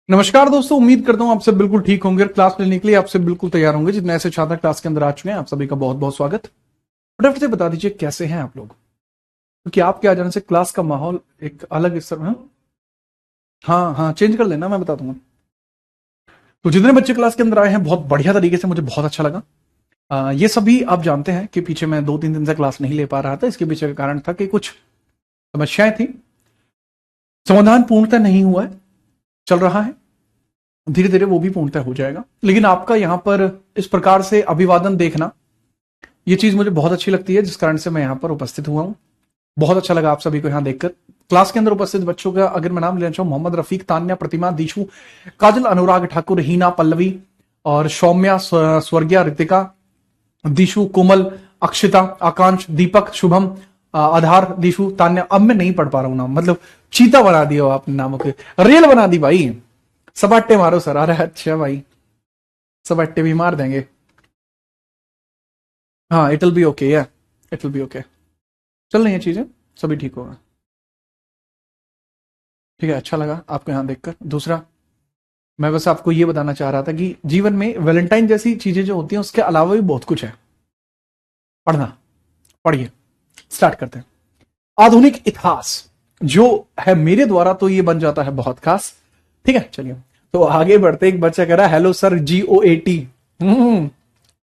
नमस्कार दोस्तों, उम्मीद करता हूं आप सब बिल्कुल ठीक होंगे और क्लास लेने के लिए आपसे बिल्कुल तैयार होंगे। जितने ऐसे छात्र क्लास के अंदर आ चुके हैं, आप सभी का बहुत बहुत स्वागत। फटाफट से बता दीजिए कैसे हैं आप लोग, क्योंकि आपके आ जाने से क्लास का माहौल एक अलग स्तर में। हाँ हाँ, चेंज कर लेना, मैं बता दूंगा। तो जितने बच्चे क्लास के अंदर आए हैं, बहुत बढ़िया तरीके से, मुझे बहुत अच्छा लगा। ये सभी आप जानते हैं कि पीछे मैं 2-3 दिन से क्लास नहीं ले पा रहा था। इसके पीछे का कारण था कि कुछ समस्याएं थी, समाधान पूर्णतः नहीं हुआ है, चल रहा है, धीरे धीरे वो भी पूर्णतः हो जाएगा। लेकिन आपका यहाँ पर इस प्रकार से अभिवादन देखना, ये चीज मुझे बहुत अच्छी लगती है, जिस कारण से मैं यहाँ पर उपस्थित हुआ हूँ। बहुत अच्छा लगा आप सभी को यहाँ देखकर। क्लास के अंदर उपस्थित बच्चों का अगर मैं नाम लेना चाहूँ, मोहम्मद रफीक, तान्या, प्रतिमा, दीशु, काजल, अनुराग ठाकुर, हीना, पल्लवी और सौम्या, स्वर्गीय, रितिका, दीशु, कोमल, अक्षिता, आकांक्ष, दीपक, शुभम, आधार, दीशु, तान्या। अब मैं नहीं पढ़ पा रहा हूँ नाम, मतलब चीता बना दिया हो आपने नामों के, रेल बना दी भाई। सब अट्टे मारो सर। अरे अच्छा भाई, सब अट्टे भी मार देंगे। हाँ, इट विल बी ओके, या इट विल बी ओके। चल रही है चीजें, सभी ठीक होगा। ठीक है, अच्छा लगा आपको यहाँ देखकर। दूसरा, मैं बस आपको ये बताना चाह रहा था कि जीवन में वैलेंटाइन जैसी चीजें जो होती हैं, उसके अलावा भी बहुत कुछ है। पढ़ना, पढ़िए। स्टार्ट करते हैं। आधुनिक इतिहास जो है मेरे द्वारा, तो ये बन जाता है बहुत खास। ठीक है, चलिए तो आगे बढ़ते। एक बच्चा कह रहा है hello sir, GOAT।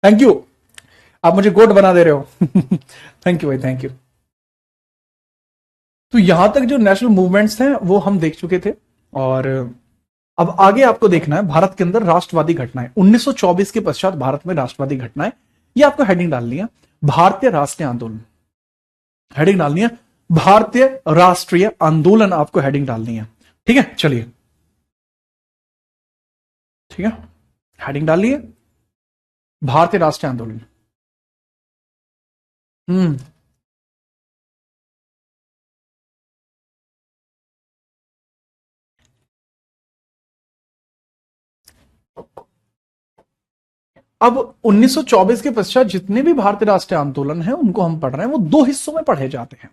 Thank you, आप मुझे गोट बना दे रहे हो। थैंक यू भाई, थैंक यू। तो यहां तक जो नेशनल मूवमेंट्स थे वो हम देख चुके थे, और अब आगे आपको देखना है भारत के अंदर राष्ट्रवादी घटनाएं। 1924 के पश्चात भारत में राष्ट्रवादी घटनाएं, ये आपको हेडिंग डालनी है। भारतीय राष्ट्रीय आंदोलन हेडिंग डालनी है। भारतीय राष्ट्रीय आंदोलन आपको हेडिंग डालनी है। ठीक है, चलिए, ठीक है, हेडिंग डालिए, भारतीय राष्ट्रीय आंदोलन। हम्म अब 1924 के पश्चात जितने भी भारतीय राष्ट्रीय आंदोलन हैं, उनको हम पढ़ रहे हैं, वो दो हिस्सों में पढ़े जाते हैं।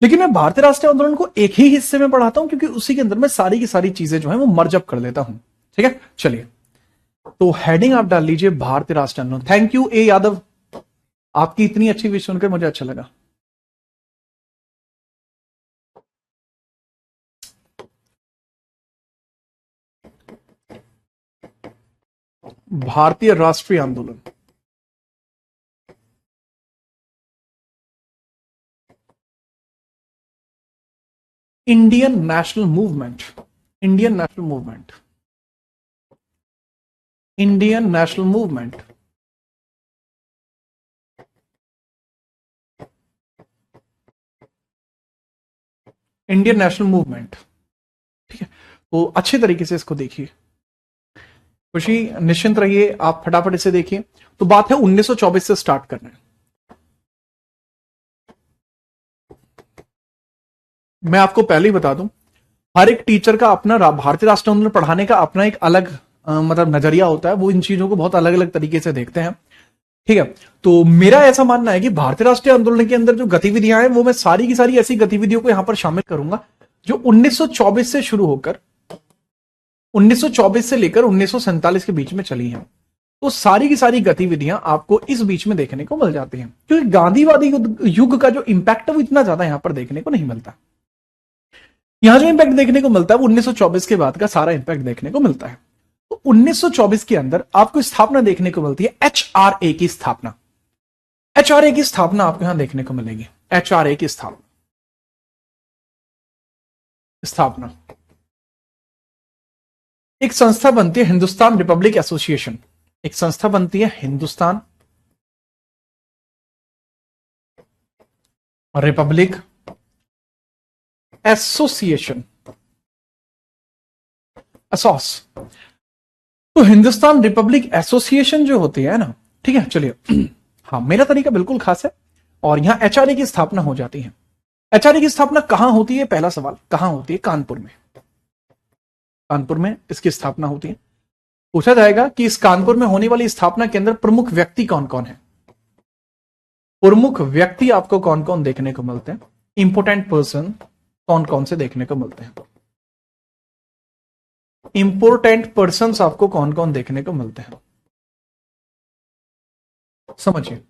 लेकिन मैं भारतीय राष्ट्रीय आंदोलन को एक ही हिस्से में पढ़ाता हूं, क्योंकि उसी के अंदर मैं सारी की सारी चीजें जो है वो मर्जअप कर देता हूं। ठीक है, चलिए, तो हेडिंग आप डाल लीजिए भारतीय राष्ट्रीय आंदोलन। थैंक यू ए यादव, आपकी इतनी अच्छी विश सुनकर मुझे अच्छा लगा। भारतीय राष्ट्रीय आंदोलन, Indian national movement, Indian national movement, Indian national movement, Indian national movement. ठीक है, तो अच्छे तरीके से इसको देखिए। खुशी, निश्चिंत रहिए, आप फटाफट इसे देखिए। तो बात है 1924 से स्टार्ट करना है। मैं आपको पहले ही बता दूं, हर एक टीचर का अपना भारतीय राष्ट्रीय आंदोलन पढ़ाने का अपना एक अलग मतलब नजरिया होता है। वो इन चीजों को बहुत अलग अलग तरीके से देखते हैं। ठीक है, तो मेरा ऐसा मानना है कि भारतीय राष्ट्रीय आंदोलन के अंदर जो गतिविधियां हैं, वो मैं सारी की सारी ऐसी गतिविधियों को यहां पर शामिल करूंगा जो 1924 से शुरू होकर 1924 से लेकर 1947 के बीच में चली हैं। तो सारी की सारी गतिविधियां आपको इस बीच में देखने को मिल जाती हैं, क्योंकि गांधीवादी युग का जो इंपैक्ट है वो इतना ज्यादा यहां पर देखने को नहीं मिलता। यहां जो इंपैक्ट देखने को मिलता है वो 1924 के बाद का सारा इंपैक्ट देखने को मिलता है। तो 1924 के अंदर आपको स्थापना देखने को मिलती है, HRA की स्थापना। HRA की स्थापना आपको यहां देखने को मिलेगी। HRA की स्थापना, स्थापना एक संस्था बनती है, हिंदुस्तान रिपब्लिक एसोसिएशन। एक संस्था बनती है, हिंदुस्तान रिपब्लिक एसोसिएशन, असोस। तो हिंदुस्तान रिपब्लिक एसोसिएशन जो होती है ना, ठीक है, चलिए, हाँ, मेरा तरीका बिल्कुल खास है। और यहां HRA की स्थापना हो जाती है। HRA की स्थापना कहां होती है? पहला सवाल, कहां होती है? कानपुर में। कानपुर में इसकी स्थापना होती है। पूछा जाएगा कि इस कानपुर में होने वाली स्थापना के अंदर प्रमुख व्यक्ति कौन कौन है। प्रमुख व्यक्ति आपको कौन कौन देखने को मिलते हैं, इंपोर्टेंट पर्सन कौन कौन से देखने को मिलते हैं। इंपोर्टेंट पर्सन्स आपको कौन कौन देखने को मिलते हैं, समझिए।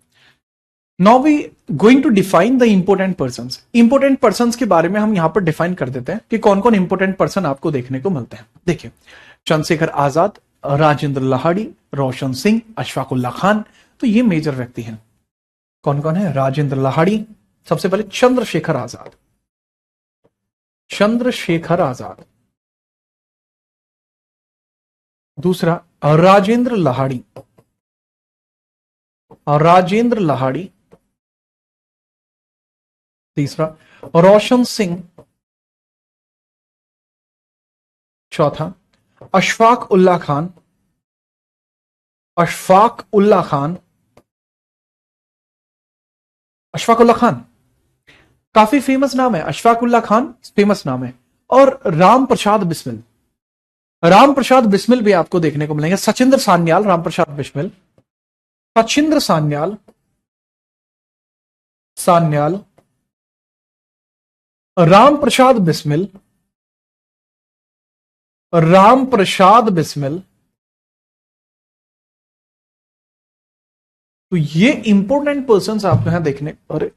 Now we going to define the important persons. Important persons के बारे में हम यहां पर डिफाइन कर देते हैं कि कौन कौन इंपोर्टेंट पर्सन आपको देखने को मिलते हैं। देखिए, चंद्रशेखर आजाद, राजेंद्र लाहाड़ी, रोशन सिंह, अशफाक उल्ला खान, तो ये मेजर व्यक्ति हैं। कौन कौन है? राजेंद्र लाहाड़ी, सबसे पहले चंद्रशेखर आजाद, चंद्रशेखर आजाद। दूसरा राजेंद्र लाहाड़ी, राजेंद्र लाहाड़ी। तीसरा रोशन सिंह। चौथा अशफाक उल्ला खान, अशफाक उल्ला खान, अशफाक उल्ला खान काफी फेमस नाम है, अशफाक उल्ला खान फेमस नाम है। और राम प्रसाद बिस्मिल, राम प्रसाद बिस्मिल भी आपको देखने को मिलेंगे। सचिंद्र सान्याल, राम प्रसाद बिस्मिल, सचिंद्र सान्याल, सान्याल, राम प्रसाद बिस्मिल, राम प्रसाद बिस्मिल। तो ये इंपोर्टेंट पर्सन्स आपको यहां देखने, अरे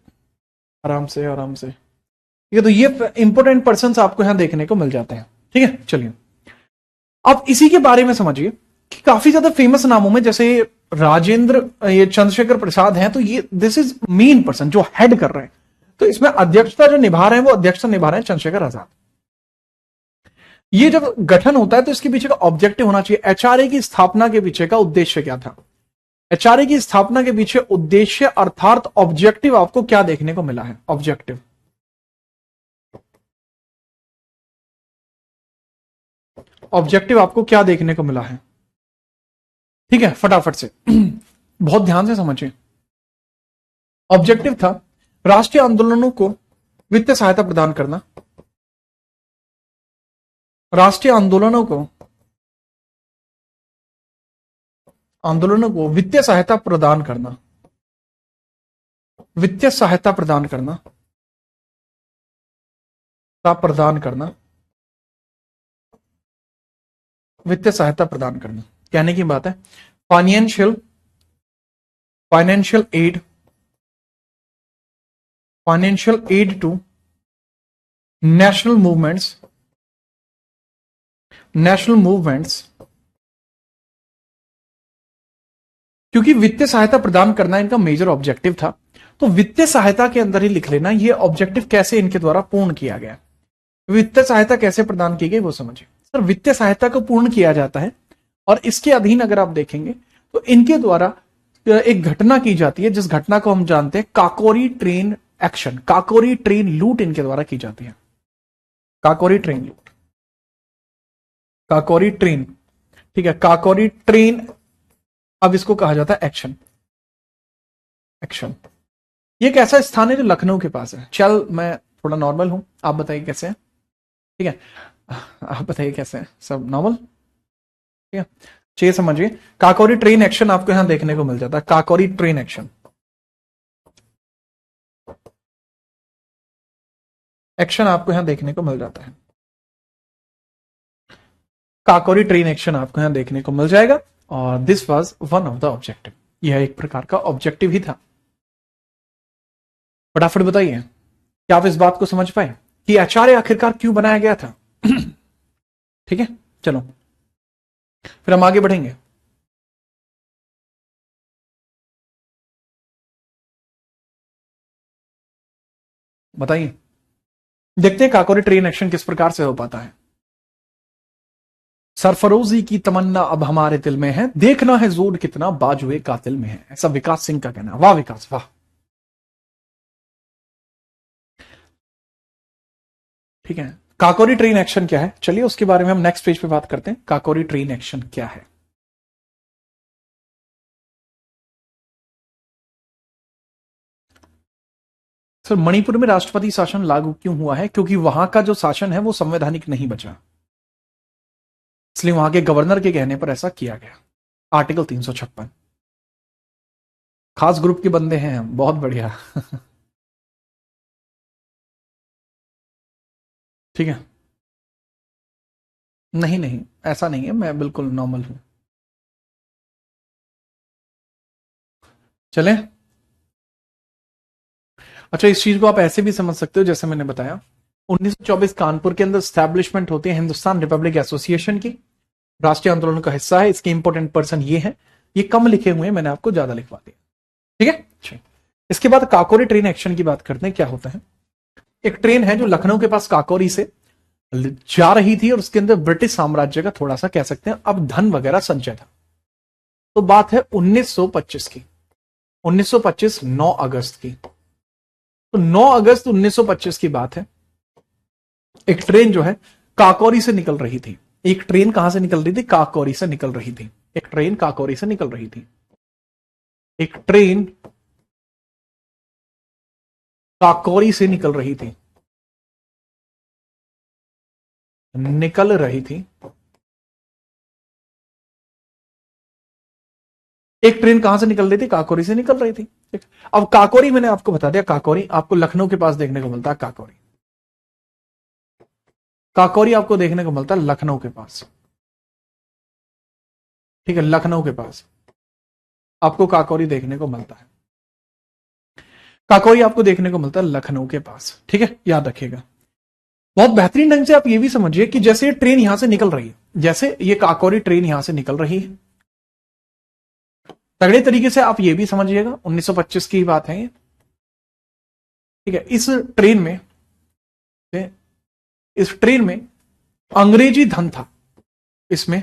आराम से आराम से, ठीक है। तो ये इंपोर्टेंट पर्सन्स आपको यहां देखने को मिल जाते हैं, ठीक है। चलिए अब इसी के बारे में समझिए कि काफी ज्यादा फेमस नामों में जैसे राजेंद्र, ये चंद्रशेखर प्रसाद हैं, तो ये दिस इज मेन पर्सन जो हेड कर रहे हैं। तो इसमें अध्यक्षता जो निभा रहे हैं वो अध्यक्षता निभा रहे हैं चंद्रशेखर आजाद। ये जब गठन होता है तो इसके पीछे का ऑब्जेक्टिव होना चाहिए। एचआरए की स्थापना के पीछे का उद्देश्य क्या था? एचआरए की स्थापना के पीछे उद्देश्य अर्थात ऑब्जेक्टिव आपको क्या देखने को मिला है? ऑब्जेक्टिव, ऑब्जेक्टिव आपको क्या देखने को मिला है? ठीक है, फटाफट से बहुत ध्यान से समझिए। ऑब्जेक्टिव था राष्ट्रीय आंदोलनों को वित्तीय सहायता प्रदान करना, राष्ट्रीय आंदोलनों को वित्तीय सहायता प्रदान करना, वित्तीय सहायता प्रदान करना, वित्तीय सहायता प्रदान करना। कहने की बात है financial aid, financial aid to national movements, क्योंकि वित्तीय सहायता प्रदान करना इनका मेजर ऑब्जेक्टिव था। तो वित्तीय सहायता के अंदर ही लिख लेना ये ऑब्जेक्टिव कैसे इनके द्वारा पूर्ण किया गया, वित्तीय सहायता कैसे प्रदान की गई वो समझिए। सर, वित्तीय सहायता को पूर्ण किया जाता है और इसके अधीन अगर आप देखेंगे तो इनके द्वारा एक घटना की जाती है जिस घटना को हम जानते हैं Kakori train action, Kakori train लूट इनके द्वारा की जाती है। काकोरी ट्रेन लूट, काकोरी ट्रेन, ठीक है, काकोरी ट्रेन। अब इसको कहा जाता है एक्शन। ये एक ऐसा स्थान है जो लखनऊ के पास है। चल मैं थोड़ा नॉर्मल हूं, आप बताइए कैसे हैं? ठीक है, आप बताइए कैसे हैं? सब नॉर्मल, ठीक है। चलिए समझिए, काकोरी ट्रेन एक्शन आपको यहां देखने को मिल जाता है। काकोरी ट्रेन एक्शन, आपको यहां देखने को मिल जाता है। काकोरी ट्रेन एक्शन आपको यहां देखने को मिल जाएगा और this was one of the objective, यह एक प्रकार का ऑब्जेक्टिव ही था। फटाफट बताइए, क्या आप इस बात को समझ पाए कि एचआरए आखिरकार क्यों बनाया गया था? ठीक है, चलो फिर हम आगे बढ़ेंगे। बताइए, देखते हैं काकोरी ट्रेन एक्शन किस प्रकार से हो पाता है। सरफरोजी की तमन्ना अब हमारे दिल में है, देखना है जोर कितना बाजुए कातिल में है, ऐसा विकास सिंह का कहना। वाह विकास, वाह। ठीक है, काकोरी ट्रेन एक्शन क्या है, चलिए उसके बारे में हम नेक्स्ट पेज पे बात करते हैं। काकोरी ट्रेन एक्शन क्या है? सर, मणिपुर में राष्ट्रपति शासन लागू क्यों हुआ है? क्योंकि वहां का जो शासन है वो संवैधानिक नहीं बचा, इसलिए वहां के गवर्नर के कहने पर ऐसा किया गया। आर्टिकल 356, खास ग्रुप के बंदे हैं हम, बहुत बढ़िया। ठीक है, नहीं नहीं, ऐसा नहीं है, मैं बिल्कुल नॉर्मल हूं। चलें। अच्छा, इस चीज को आप ऐसे भी समझ सकते हो जैसे मैंने बताया, 1924 कानपुर के अंदर स्टैब्लिशमेंट होती है हिंदुस्तान रिपब्लिक एसोसिएशन की, राष्ट्रीय आंदोलन का हिस्सा है। इसके इंपॉर्टेंट पर्सन ये है, ये कम लिखे हुए हैं, मैंने आपको ज्यादा लिखवा दिया। ठीक है, अच्छा। इसके बाद काकोरी ट्रेन एक्शन की बात करते हैं, क्या होता है। एक ट्रेन है जो लखनऊ के पास काकोरी से जा रही थी और उसके अंदर ब्रिटिश साम्राज्य का थोड़ा सा कह सकते हैं अब धन वगैरह संचय था। तो बात है 1925 की, 1925 9 अगस्त की। तो 9 अगस्त 1925 की बात है। एक ट्रेन जो है काकोरी से निकल रही थी। एक ट्रेन कहां से निकल रही थी? काकोरी से निकल रही थी। एक ट्रेन काकोरी से निकल रही थी। एक ट्रेन काकोरी से निकल रही थी, निकल रही थी। एक ट्रेन कहां से निकल रही थी? काकोरी से निकल रही थी। अब काकोरी मैंने आपको बता दिया, काकोरी आपको लखनऊ के पास देखने को मिलता है। काकोरी, काकोरी आपको देखने को मिलता है लखनऊ के पास। ठीक है, लखनऊ के पास आपको काकोरी देखने को मिलता है। काकोरी आपको देखने को मिलता है लखनऊ के पास। ठीक है, याद रखिएगा। बहुत बेहतरीन ढंग से आप ये भी समझिए कि जैसे ये ट्रेन यहां से निकल रही है, जैसे ये काकोरी ट्रेन यहां से निकल रही है, तगड़े तरीके से आप ये भी समझिएगा, 1925 की बात है ये। ठीक है, इस ट्रेन में अंग्रेजी धन था। इसमें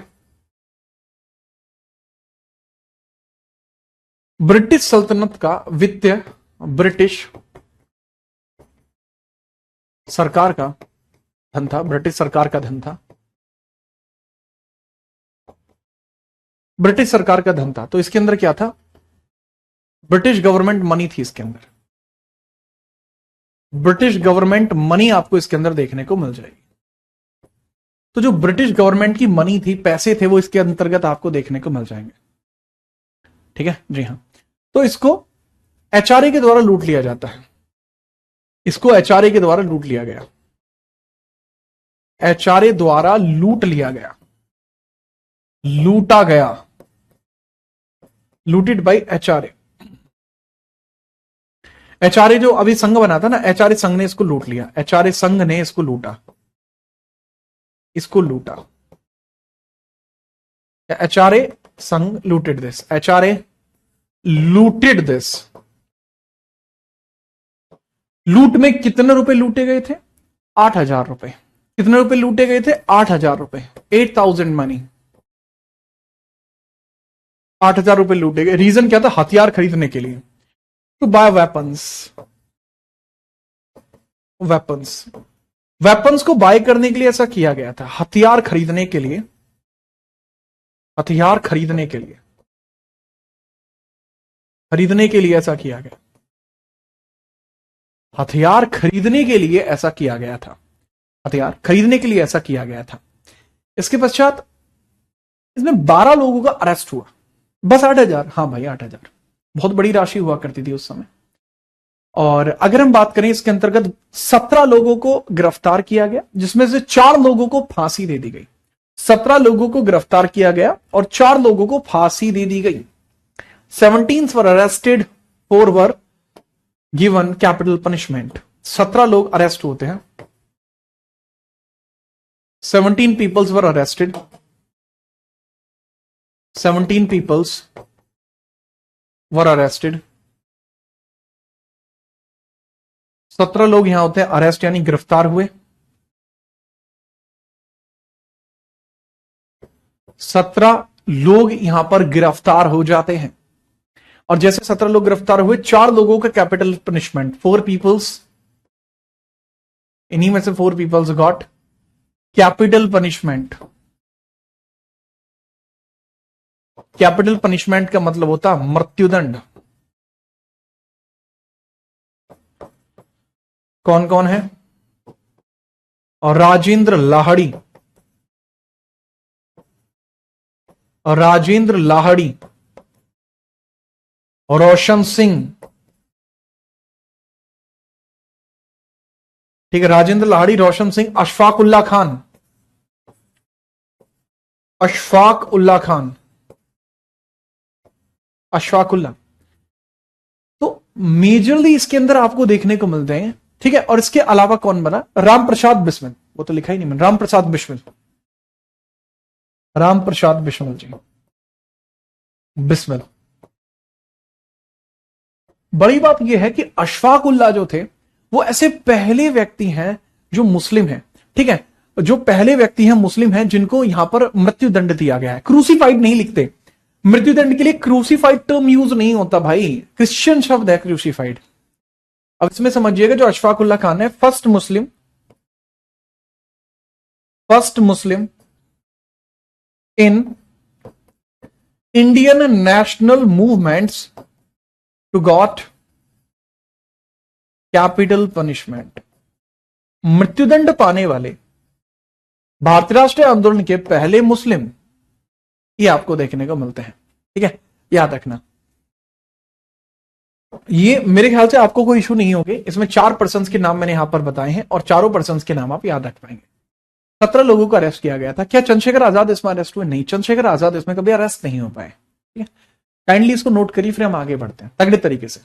ब्रिटिश सल्तनत का वित्तीय, ब्रिटिश सरकार का धन था, ब्रिटिश सरकार का धन था, ब्रिटिश सरकार का धन था। तो इसके अंदर क्या था? ब्रिटिश गवर्नमेंट मनी थी इसके अंदर। ब्रिटिश गवर्नमेंट मनी आपको इसके अंदर देखने को मिल जाएगी। तो जो ब्रिटिश गवर्नमेंट की मनी थी, पैसे थे, वो इसके अंतर्गत आपको देखने को मिल जाएंगे। ठीक है जी हाँ। तो इसको एचआरए के द्वारा लूट लिया जाता है। इसको एचआरए के द्वारा लूट लिया गया। एचआरए द्वारा लूट लिया गया, लूटा गया, लूटेड बाय एचआरए। एचआरए जो अभी संघ बना था ना, एचआरए संघ ने इसको लूट लिया। एचआरए संघ ने इसको लूटा, इसको लूटा। एचआरए संघ looted this, HRA looted this. लूट में कितने रुपए लूटे गए थे? 8,000 रुपए। कितने रुपए लूटे गए थे? 8,000 रुपए, 8,000 मनी। 8,000 रुपए लूटे गए। रीजन क्या था? हथियार खरीदने के लिए, to buy weapons. Weapons, weapons को बाय करने के लिए ऐसा किया गया था, हथियार खरीदने के लिए, हथियार खरीदने के लिए, खरीदने के लिए ऐसा किया गया। हथियार खरीदने के लिए ऐसा किया गया था, हथियार खरीदने के लिए ऐसा किया गया था। इसके पश्चात इसमें 12 लोगों का अरेस्ट हुआ। बस 8,000? हाँ भाई 8,000 बहुत बड़ी राशि हुआ करती थी उस समय। और अगर हम बात करें इसके अंतर्गत 17 लोगों को गिरफ्तार किया गया, जिसमें से 4 लोगों को फांसी दे दी गई। 17 लोगों को गिरफ्तार किया गया और 4 लोगों को फांसी दे दी गई। 17 were arrested, 4 were given capital punishment. 17 लोग अरेस्ट होते हैं, 17 peoples were arrested, 17 peoples were arrested. 17 लोग यहां होते हैं अरेस्ट, यानी गिरफ्तार हुए। 17 लोग यहां पर गिरफ्तार हो जाते हैं। और जैसे 17 लोग गिरफ्तार हुए, 4 लोगों का कैपिटल पनिशमेंट, 4 पीपल्स, इन्हीं में से 4 peoples got capital punishment. Capital punishment का मतलब होता मृत्युदंड। कौन कौन है? और राजेंद्र लाहड़ी, और राजेंद्र लाहड़ी, और रोशन सिंह। ठीक है, राजेंद्र लाहड़ी, रोशन सिंह, अशफाक उल्ला खान। अशफाक उल्ला खान, अशफाक उल्ला। तो मेजरली इसके अंदर आपको देखने को मिलते हैं, ठीक है। और इसके अलावा कौन बना, राम प्रसाद बिस्मिल, वो तो लिखा ही नहीं मैंने, राम प्रसाद बिस्मिल, राम प्रसाद बिस्मिल जी, बिस्मिल। बड़ी बात यह है कि अशफाक उल्ला जो थे वो ऐसे पहले व्यक्ति हैं जो मुस्लिम हैं, ठीक है, जो पहले व्यक्ति हैं मुस्लिम हैं जिनको यहां पर मृत्यु दंड दिया गया है। क्रूसीफाइड नहीं लिखते, मृत्युदंड के लिए क्रूसीफाइड टर्म यूज नहीं होता भाई, क्रिश्चियन शब्द है क्रूसीफाइड। अब इसमें समझिएगा जो अशफाक उल्ला खान है, first Muslim in Indian national movements to got capital punishment. मृत्युदंड पाने वाले भारतीय राष्ट्रीय आंदोलन के पहले मुस्लिम ये आपको देखने को मिलते हैं, ठीक है, याद रखना। ये मेरे ख्याल से आपको कोई इशू नहीं होगी, इसमें 4 पर्सन्स के नाम मैंने यहां पर बताए हैं और चारों पर्सन्स के नाम आप याद रख पाएंगे। 17 लोगों को अरेस्ट किया गया था। क्या चंद्रशेखर आजाद इसमें अरेस्ट हुए? नहीं, चंद्रशेखर आजाद इसमें कभी अरेस्ट नहीं हो पाए, ठीक है। काइंडली इसको नोट करिए, फिर हम आगे बढ़ते हैं तगड़े तरीके से।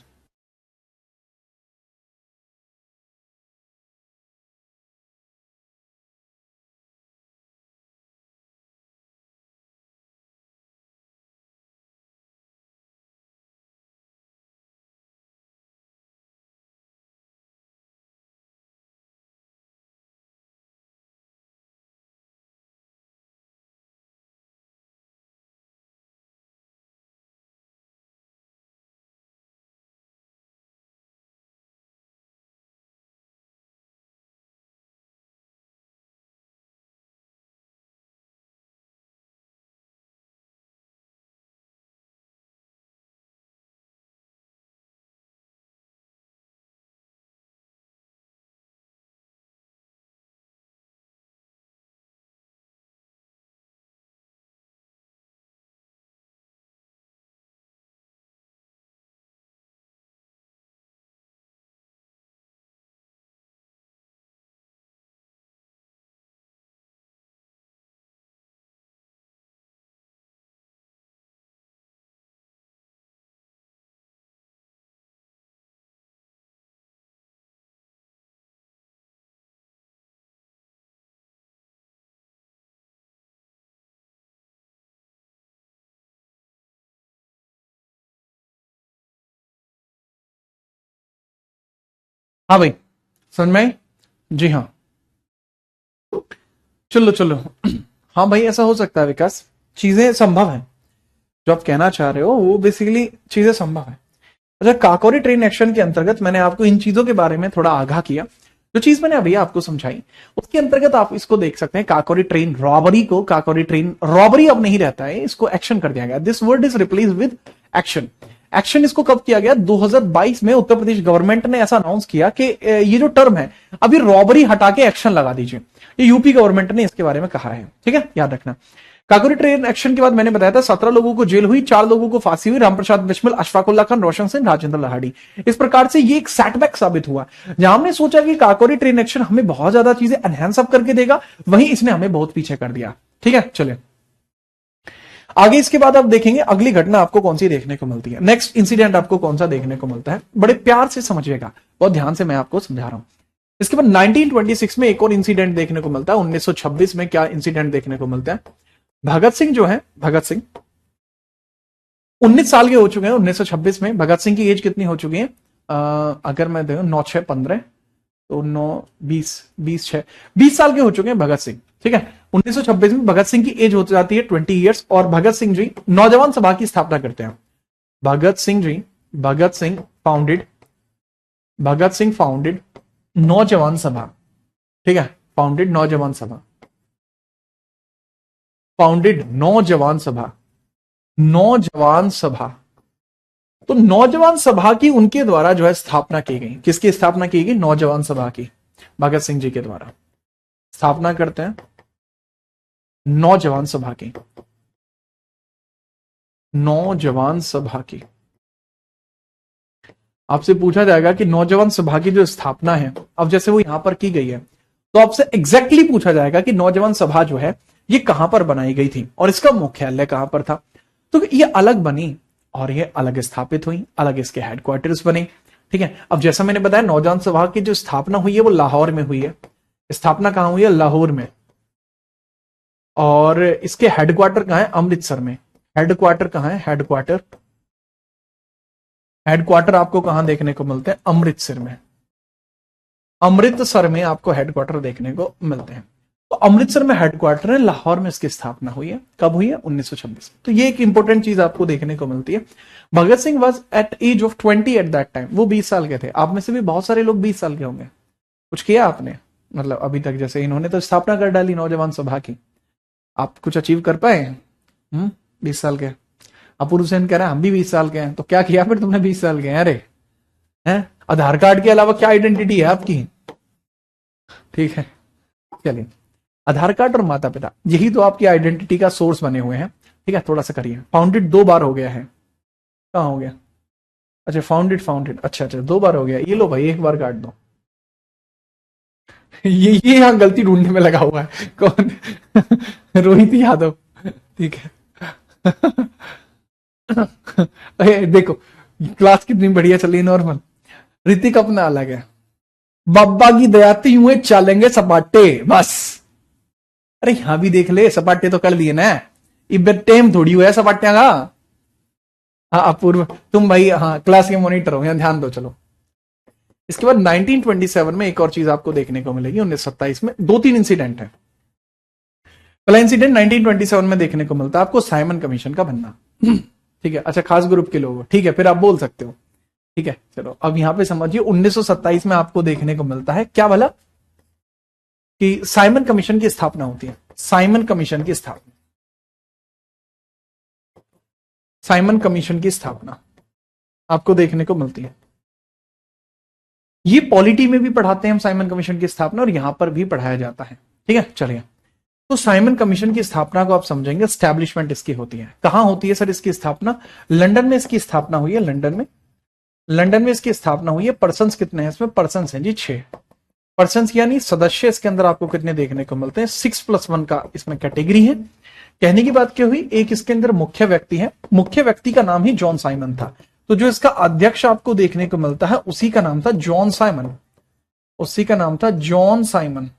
हाँ भाई, समझ में आई? जी हाँ, चलो। हाँ भाई, ऐसा हो सकता है विकास, चीजें संभव है, जो आप कहना चाह रहे हो वो बेसिकली चीजें संभव है। अच्छा, काकोरी ट्रेन एक्शन के अंतर्गत मैंने आपको इन चीजों के बारे में थोड़ा आगाह किया। जो चीज मैंने अभी आपको समझाई उसके अंतर्गत आप इसको देख सकते हैं, काकोरी ट्रेन रॉबरी को, काकोरी ट्रेन रॉबरी अब नहीं रहता है, इसको एक्शन कर दिया गया। This word is replace with action. Action इसको कब किया गया? 2022 में उत्तर प्रदेश गवर्नमेंट ने ऐसा अनाउंस किया कि ये जो टर्म है अभी रॉबरी हटा के एक्शन लगा दीजिए। ये यूपी गवर्नमेंट ने इसके बारे में कहा है, ठीक है, याद रखना। काकोरी ट्रेन एक्शन के बाद मैंने बताया था 17 लोगों को जेल हुई, 4 लोगों को फांसी हुई, रामप्रसाद बिस्मिल, अशफाक उल्ला खान, रोशन सिंह, राजेंद्र लाहाड़ी। इस प्रकार से ये एक सेटबैक साबित हुआ। जहां हमने सोचा कि काकोरी ट्रेन एक्शन हमें बहुत ज्यादा चीजें एनहांस अप करके देगा, वहीं इसने हमें बहुत पीछे कर दिया, ठीक है। चले आगे, इसके बाद आप देखेंगे अगली घटना आपको कौन सी देखने को मिलती है, नेक्स्ट इंसिडेंट आपको कौन सा देखने को मिलता है। बड़े प्यार से समझिएगा, बहुत ध्यान से मैं आपको समझा रहा हूं। इसके बाद 1926 में एक और इंसिडेंट देखने को मिलता है। 1926 में क्या इंसिडेंट देखने को मिलता है? भगत सिंह जो है, भगत सिंह 19 साल के हो चुके हैं 1926 में। भगत सिंह की एज कितनी हो चुकी है? अगर मैं देखूं 9 6 15 तो 9 20 20 साल के हो चुके हैं भगत सिंह, ठीक है। 1926 में भगत सिंह की एज हो जाती है 20 ईयर्स और भगत सिंह जी नौजवान सभा की स्थापना करते हैं। भगत सिंह फाउंडेड नौजवान सभा, ठीक है, फाउंडेड नौजवान सभा, नौजवान सभा। तो नौजवान सभा की उनके द्वारा जो है स्थापना की गई। किसकी स्थापना की गई? नौजवान सभा की, भगत सिंह जी के द्वारा स्थापना करते हैं नौजवान सभा की, नौजवान सभा की। आपसे पूछा जाएगा कि नौजवान सभा की जो स्थापना है, अब जैसे वो यहां पर की गई है, तो आपसे एग्जैक्टली पूछा जाएगा कि नौजवान सभा जो है ये कहां पर बनाई गई थी और इसका मुख्यालय कहां पर था। तो ये अलग बनी और ये अलग स्थापित हुई, अलग इसके हेडक्वार्टर्स बने। ठीक है, अब जैसा मैंने बताया नौजवान सभा की जो स्थापना हुई है वो लाहौर में हुई है। स्थापना कहां हुई है, लाहौर में। और इसके हेडक्वार्टर कहां है, अमृतसर में। हेडक्वार्टर कहां है, हेडक्वार्टर हेडक्वार्टर आपको कहां देखने को मिलते हैं, अमृतसर में। अमृतसर में आपको हेडक्वार्टर देखने को मिलते हैं। तो अमृतसर में हेडक्वार्टर है, लाहौर में इसकी स्थापना हुई है। कब हुई है, 1926। तो ये एक इंपॉर्टेंट चीज आपको देखने को मिलती है। Bhagat Singh was at age of 20 at that time. वो 20 साल के थे। आप में से भी बहुत सारे लोग 20 साल के होंगे। कुछ किया आपने, मतलब अभी तक, जैसे इन्होंने तो स्थापना कर डाली नौजवान सभा की, आप कुछ अचीव कर पाए? 20 साल के। अपूर्व सेन कह रहे हैं हम भी 20 साल के हैं। तो क्या किया फिर तुमने 20 साल के हैं? अरे हैं, आधार कार्ड के अलावा क्या आइडेंटिटी है आपकी? ठीक है, चलिए, आधार कार्ड और माता पिता, यही तो आपकी आइडेंटिटी का सोर्स बने हुए हैं। ठीक है, थोड़ा सा करिए। फाउंडेड 2 बार हो गया है। कहाँ हो गया, अच्छा फाउंडेड फाउंडेड, अच्छा 2 बार हो गया। ये लो भाई, 1 बार काट दो। ये यहाँ गलती ढूंढने में लगा हुआ है। कौन? रोहित यादव। ठीक है। अरे देखो, क्लास कितनी बढ़िया चल रही, नॉर्मल। ऋतिक अपना अलग है। बब्बा की दयाती हुए चलेंगे सपाटे बस। अरे यहां भी देख ले, सपाटे तो कर लिए ना। इब्बे टेम थोड़ी हुआ है सपाटिया का। हाँ अपूर्व, तुम भाई हाँ क्लास के मॉनिटर हो, यहाँ ध्यान दो। चलो, इसके बाद 1927 में एक और चीज आपको देखने को मिलेगी। 1927 में 2-3 इंसिडेंट है। पहला इंसिडेंट 1927 में देखने को मिलता है आपको, साइमन कमीशन का बनना। ठीक है, अच्छा खास ग्रुप के लोग, ठीक है, फिर आप बोल सकते हो। ठीक है, चलो अब यहां पे समझिए 1927 में आपको देखने को मिलता है क्या भला, कि साइमन कमीशन की स्थापना होती है। साइमन कमीशन की स्थापना, साइमन कमीशन की स्थापना आपको देखने को मिलती है। ये पॉलिटी में भी पढ़ाते हैं हम साइमन कमीशन की स्थापना, और यहां पर भी पढ़ाया जाता है। ठीक है, चलिए, तो साइमन कमीशन की स्थापना को आप समझेंगे। स्टैब्लिशमेंट इसकी होती है, कहां होती है सर इसकी स्थापना? लंदन में इसकी स्थापना हुई है। लंदन में, लंदन में इसकी स्थापना हुई है। पर्सन्स कितने हैं इसमें? पर्सन्स हैं जी 6 पर्सन्स, यानी सदस्य इसके अंदर आपको कितने देखने को मिलते हैं? 6+1 का इसमें कैटेगरी है। कहने की बात क्या हुई, एक इसके अंदर मुख्य व्यक्ति है। मुख्य व्यक्ति का नाम ही जॉन साइमन था। तो जो इसका अध्यक्ष आपको देखने को मिलता है उसी का नाम था जॉन साइमन। उसी का नाम था जॉन साइमन।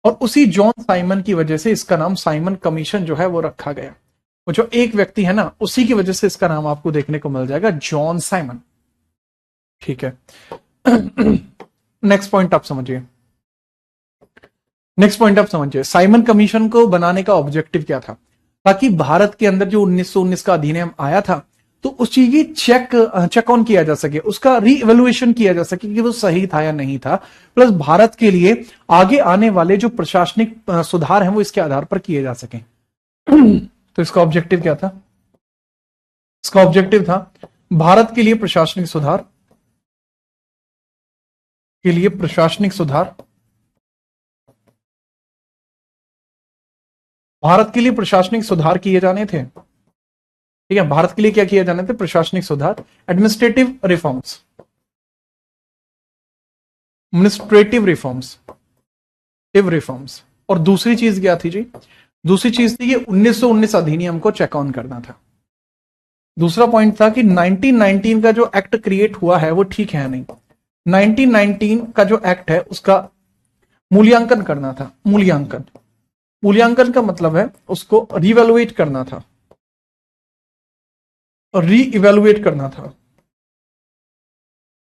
और उसी जॉन साइमन की वजह से इसका नाम साइमन कमीशन जो है वो रखा गया। वो जो एक व्यक्ति है ना, उसी की वजह से इसका नाम आपको देखने को मिल जाएगा जॉन साइमन। ठीक है। नेक्स्ट पॉइंट आप समझिए। नेक्स्ट पॉइंट आप समझिए, साइमन कमीशन को बनाने का ऑब्जेक्टिव क्या था? ताकि भारत के अंदर जो 1919 का अधिनियम आया था, तो उस चीज की चेक ऑन किया जा सके, उसका री इवेल्युएशन किया जा सके कि वो सही था या नहीं था। प्लस भारत के लिए आगे आने वाले जो प्रशासनिक सुधार हैं वो इसके आधार पर किए जा सके। तो इसका ऑब्जेक्टिव क्या था? इसका ऑब्जेक्टिव था भारत के लिए प्रशासनिक सुधार, के लिए प्रशासनिक सुधार, भारत के लिए प्रशासनिक सुधार किए जाने थे। ठीक है, भारत के लिए क्या किए जाने थे? प्रशासनिक सुधार, administrative reforms, administrative reforms, reforms. और दूसरी चीज क्या थी जी? दूसरी चीज थी ये 1919 अधिनियम को चेक ऑन करना था। दूसरा पॉइंट था कि 1919 का जो एक्ट क्रिएट हुआ है वो ठीक है नहीं। 1919 का जो एक्ट है उसका मूल्यांकन करना था। मूल्यांकन, मूल्यांकन का मतलब है उसको रिवैल्यूएट करना था, री इवेलुएट करना था।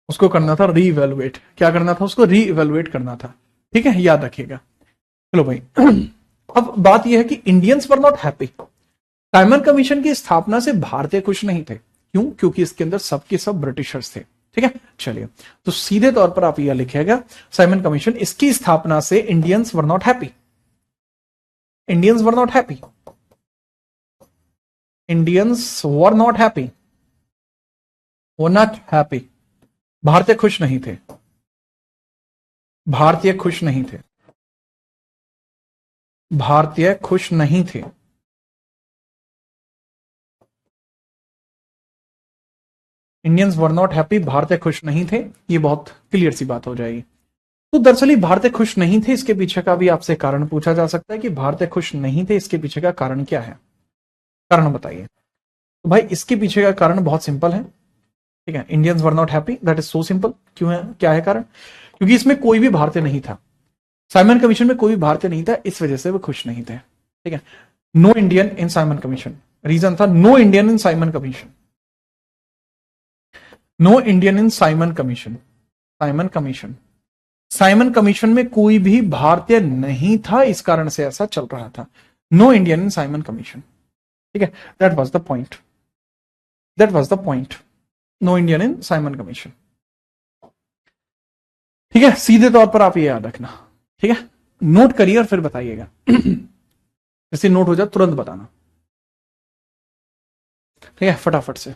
उसको करना था री इवेलुएट। क्या करना था? उसको री इवेलुएट करना था। ठीक है, याद रखिएगा। चलो भाई, अब बात यह है कि Indians were not happy. Simon commission की स्थापना से भारतीय खुश नहीं थे। क्यों? क्योंकि इसके अंदर सबके सब ब्रिटिशर्स थे। ठीक है, चलिए, तो सीधे तौर पर आप यह लिखिएगा, साइमन कमीशन, इसकी स्थापना से Indians were not happy. Indians were not happy. Indians were not happy, were not happy. भारतीय खुश नहीं थे। भारतीय खुश नहीं थे। भारतीय खुश नहीं थे। इंडियंस वर नॉट हैप्पी, भारतीय खुश नहीं थे। ये बहुत क्लियर सी बात हो जाएगी। तो दरअसल भारतीय खुश नहीं थे, इसके पीछे का भी आपसे कारण पूछा जा सकता है कि भारतीय खुश नहीं थे, इसके पीछे का कारण क्या है, कारण बताइए। तो भाई इसके पीछे का कारण बहुत सिंपल है, ठीक है, Indians were not happy, that is so simple. क्यों है, क्या है कारण? क्योंकि इसमें कोई भी भारतीय नहीं था, साइमन कमीशन में कोई भी भारतीय नहीं था, इस वजह से वो खुश नहीं थे, ठीक है। No Indian in Simon Commission, reason था no Indian in Simon Commission, no Indian in Simon Commission, Simon Commission, Simon Commission में कोई भी भारतीय नहीं था, इस कारण से ऐसा चल रहा था, no Indian in Simon Commission, ठीक है। That was the point, that was the point, no Indian in Simon Commission, ठीक है। सीधे तौर पर आप ये याद रखना, ठीक है, नोट करिए और फिर बताइएगा। जैसे नोट हो जाए तुरंत बताना, ठीक है, फटाफट से।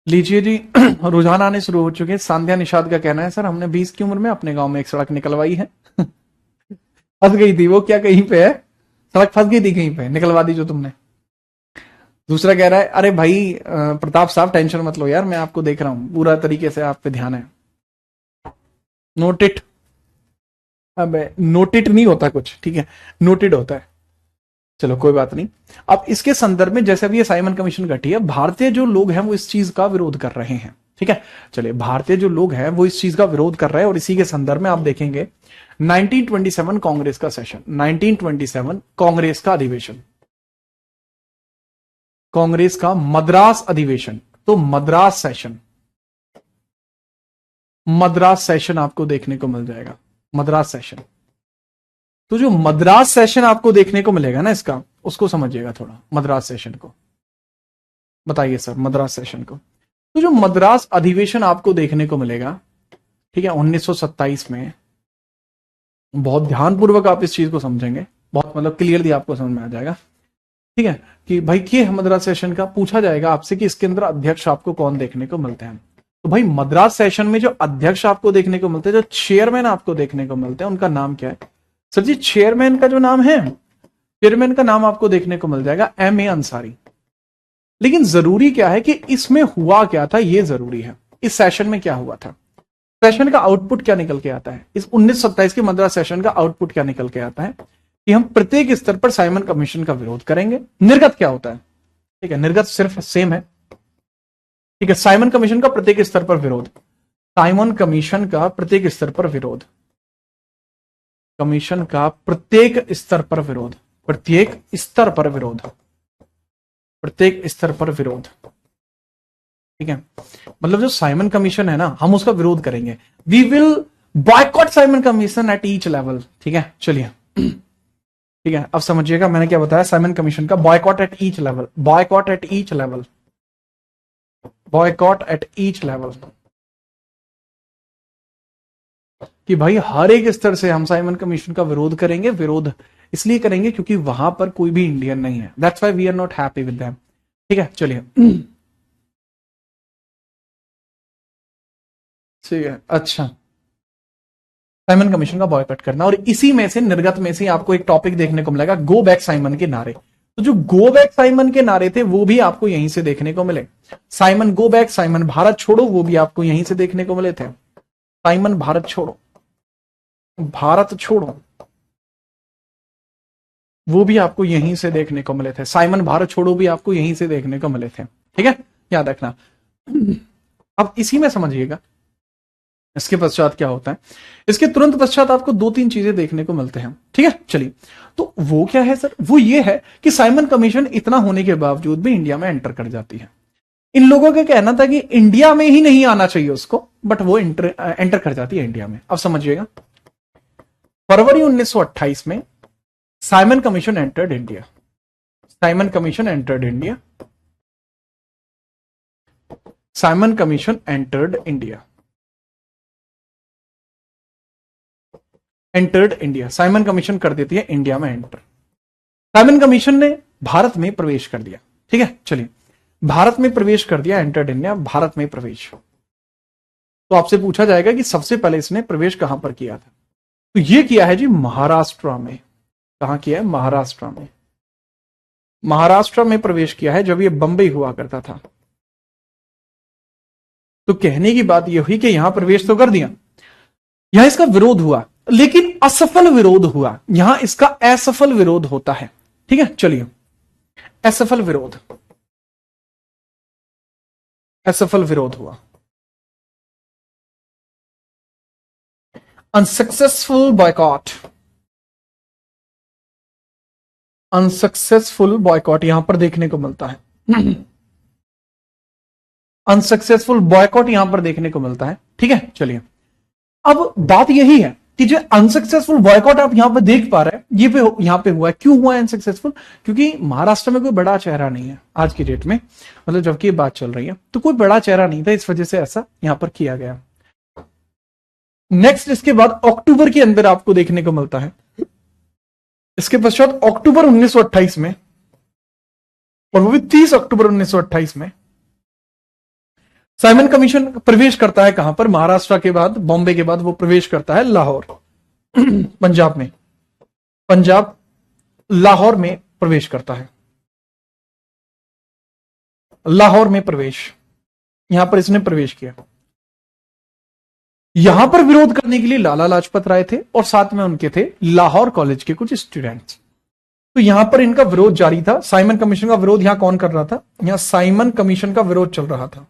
लीजिए जी, रुझान आने शुरू हो चुके हैं। सांध्या निषाद का कहना है, सर हमने 20 की उम्र में अपने गांव में एक सड़क निकलवाई है। फंस गई थी वो, क्या कहीं पे है, सड़क फंस गई थी कहीं पे, निकलवा दी जो तुमने। दूसरा कह रहा है, अरे भाई प्रताप साहब टेंशन मत लो यार, मैं आपको देख रहा हूं, पूरा तरीके से आप पे ध्यान है। नोटिट, अब नोटिट नहीं होता कुछ, ठीक है, नोटेड होता है। चलो कोई बात नहीं। अब इसके संदर्भ में जैसे अभी ये साइमन कमीशन घटी है, भारतीय जो लोग हैं वो इस चीज का विरोध कर रहे हैं, ठीक है। चलिए, भारतीय जो लोग हैं वो इस चीज का विरोध कर रहे हैं, और इसी के संदर्भ में आप देखेंगे 1927 कांग्रेस का सेशन, 1927 कांग्रेस का अधिवेशन, कांग्रेस का मद्रास अधिवेशन, तो मद्रास सेशन, मद्रास सेशन आपको देखने को मिल जाएगा, मद्रास सेशन। तो जो मद्रास सेशन आपको देखने को मिलेगा ना, इसका उसको समझिएगा थोड़ा, मद्रास सेशन को बताइए सर, मद्रास सेशन को। तो जो मद्रास अधिवेशन आपको देखने को मिलेगा, ठीक है, 1927 में, बहुत ध्यानपूर्वक आप इस चीज को समझेंगे, बहुत मतलब क्लियरली आपको समझ में आ जाएगा, ठीक है, कि भाई ये मद्रास सेशन का पूछा जाएगा आपसे कि इसके अंदर अध्यक्ष आपको कौन देखने को मिलते हैं। तो भाई मद्रास सेशन में जो अध्यक्ष आपको देखने को मिलते हैं, जो चेयरमैन आपको देखने को मिलते हैं, उनका नाम क्या है सर जी? चेयरमैन का जो नाम है, चेयरमैन का नाम आपको देखने को मिल जाएगा M A अंसारी। लेकिन जरूरी क्या है कि इसमें हुआ क्या था, ये जरूरी है, इस सेशन में क्या हुआ था, सेशन का आउटपुट क्या निकल के आता है, इस 1927 के मद्रास सेशन का आउटपुट क्या निकल के आता है कि हम प्रत्येक स्तर पर साइमन कमीशन का विरोध करेंगे। निर्गत क्या होता है, ठीक है, निर्गत सिर्फ सेम है, ठीक है, साइमन कमीशन का प्रत्येक स्तर पर विरोध, साइमन कमीशन का प्रत्येक स्तर पर विरोध, कमीशन का प्रत्येक स्तर पर विरोध, प्रत्येक स्तर पर विरोध, प्रत्येक स्तर पर विरोध, ठीक है। मतलब जो साइमन कमीशन है ना, हम उसका विरोध करेंगे, we will boycott Simon Commission at each level, ठीक है। चलिए, ठीक है, अब समझिएगा मैंने क्या बताया, साइमन कमीशन का boycott eight each level, boycott eight each level, boycott eight each level, कि भाई हर एक स्तर से हम साइमन कमीशन का विरोध करेंगे। विरोध इसलिए करेंगे क्योंकि वहां पर कोई भी इंडियन नहीं है, that's why we are not happy with them, ठीक है। चलिए, ठीक है, अच्छा, साइमन कमीशन का बॉयकॉट करना, और इसी में से, निर्गत में से आपको एक टॉपिक देखने को मिलेगा, गो बैक साइमन के नारे। तो जो गो बैक साइमन के नारे थे वो भी आपको यहीं से देखने को मिले, Simon go back, Simon Bharat छोड़ो, वो भी आपको यहीं से देखने को मिले थे, साइमन भारत छोड़ो, भारत छोड़ो, वो भी आपको यहीं से देखने को मिले थे, साइमन भारत छोड़ो भी आपको यहीं से देखने को मिले थे, ठीक है, याद रखना। अब इसी में समझिएगा इसके पश्चात क्या होता है, इसके तुरंत पश्चात आपको दो तीन चीजें देखने को मिलते हैं, ठीक है। चलिए, तो वो क्या है सर? वो ये है कि साइमन कमीशन इतना होने के बावजूद भी इंडिया में एंटर कर जाती है। इन लोगों का कहना था कि इंडिया में ही नहीं आना चाहिए उसको, बट वो एंटर कर जाती है इंडिया में। अब समझिएगा, फरवरी 1928 में Simon commission entered India, Simon commission entered India, Simon commission entered India, entered India, Simon commission कर देती है इंडिया में एंटर। साइमन कमीशन ने भारत में प्रवेश कर दिया। ठीक है, चलिए, भारत में प्रवेश कर दिया, एंटर्ड इंडिया, भारत में प्रवेश। तो आपसे पूछा जाएगा कि सबसे पहले इसने प्रवेश कहां पर किया था, तो ये किया है जी महाराष्ट्र में। कहां किया है? महाराष्ट्र में। महाराष्ट्र में प्रवेश किया है जब ये बंबई हुआ करता था। तो कहने की बात यह हुई कि यहां प्रवेश तो कर दिया, यहां इसका विरोध हुआ, लेकिन असफल विरोध हुआ। यहां इसका असफल विरोध होता है। ठीक है, चलिए, असफल विरोध, असफल विरोध हुआ, अनसक्सेसफुल बॉयकॉट, अनसक्सेसफुल बॉयकॉट यहां पर देखने को मिलता है। अनसक्सेसफुल बॉयकॉट यहां पर देखने को मिलता है। ठीक है, चलिए, अब बात यही है कि जो अनसक्सेसफुल बॉयकॉट आप यहां पर देख पा रहे हैं, ये पे यहां पे हुआ है। क्यों हुआ है अनसक्सेसफुल? क्योंकि महाराष्ट्र में कोई बड़ा चेहरा नहीं है आज की डेट में, मतलब जबकि ये बात चल रही है तो कोई बड़ा चेहरा नहीं था, इस वजह से ऐसा यहां पर किया गया। नेक्स्ट, इसके बाद अक्टूबर के अंदर आपको देखने को मिलता है, इसके पश्चात अक्टूबर 1928 में, और वो भी 30 अक्टूबर 1928 में साइमन कमीशन प्रवेश करता है। कहां पर? महाराष्ट्र के बाद, बॉम्बे के बाद वो प्रवेश करता है लाहौर, पंजाब में, पंजाब, लाहौर में प्रवेश करता है। लाहौर में प्रवेश, यहां पर इसने प्रवेश किया। यहां पर विरोध करने के लिए लाला लाजपत राय थे और साथ में उनके थे लाहौर कॉलेज के कुछ स्टूडेंट्स। तो यहां पर इनका विरोध जारी था। साइमन कमीशन का विरोध यहां कौन कर रहा था? यहां साइमन कमीशन का विरोध चल रहा था।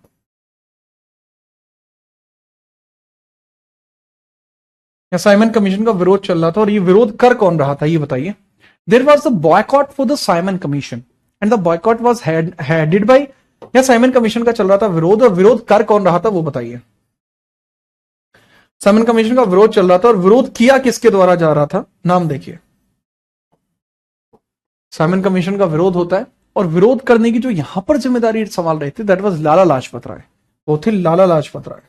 यहां साइमन कमीशन का विरोध चल रहा था, और ये विरोध कर कौन रहा था ये बताइए? There was the boycott for the Simon Commission and the boycott was headed by, या साइमन कमीशन का चल रहा था विरोध, और विरोध कर कौन रहा था वो बताइए? साइमन कमीशन का विरोध चल रहा था, और विरोध किया किसके द्वारा जा रहा था? नाम देखिए, साइमन कमीशन का विरोध होता है, और विरोध करने की जो यहां पर जिम्मेदारी संभाल रहे थे, दैट वाज लाला लाजपत राय। वो थे लाला लाजपत राय।